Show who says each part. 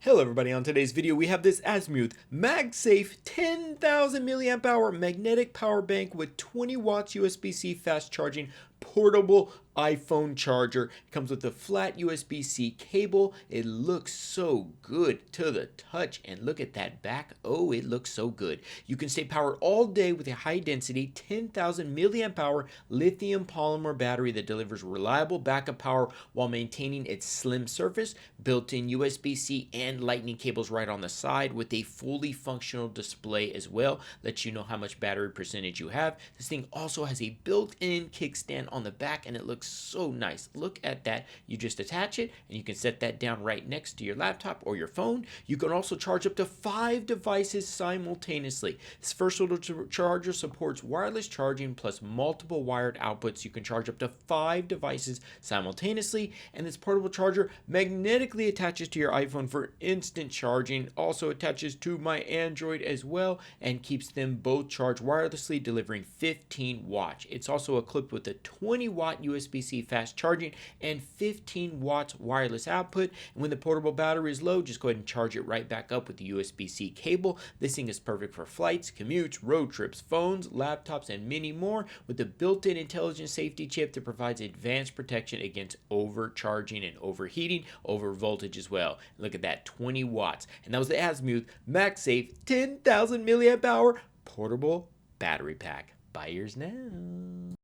Speaker 1: Hello everybody, on today's video we have this Azmuth MagSafe 10,000 milliamp hour magnetic power bank with 20 watts USB-C fast charging portable iPhone charger. It comes with a flat USB-C cable. It looks so good to the touch, and look at that back. Oh, it looks so good. You can stay powered all day with a high density 10,000 milliamp hour lithium polymer battery that delivers reliable backup power while maintaining its slim surface, built-in USB-C and lightning cables right on the side with a fully functional display as well. Lets you know how much battery percentage you have. This thing also has a built-in kickstand on the back, and it looks so nice. Look at that. You just attach it and you can set that down right next to your laptop or your phone. You can also charge up to 5 devices simultaneously. This first little charger supports wireless charging plus multiple wired outputs. You can charge up to 5 devices simultaneously, and this portable charger magnetically attaches to your iPhone for instant charging. Also attaches to my Android as well and keeps them both charged wirelessly, delivering 15 watts. It's also equipped with a 20 watt USB-C fast charging and 15 watts wireless output. And when the portable battery is low, just go ahead and charge it right back up with the USB-C cable. This thing is perfect for flights, commutes, road trips, phones, laptops, and many more, with a built-in intelligent safety chip that provides advanced protection against overcharging and overheating, over voltage as well. Look at that, 20 watts. And that was the Azmuth MagSafe 10,000 milliamp hour portable battery pack. Buy yours now.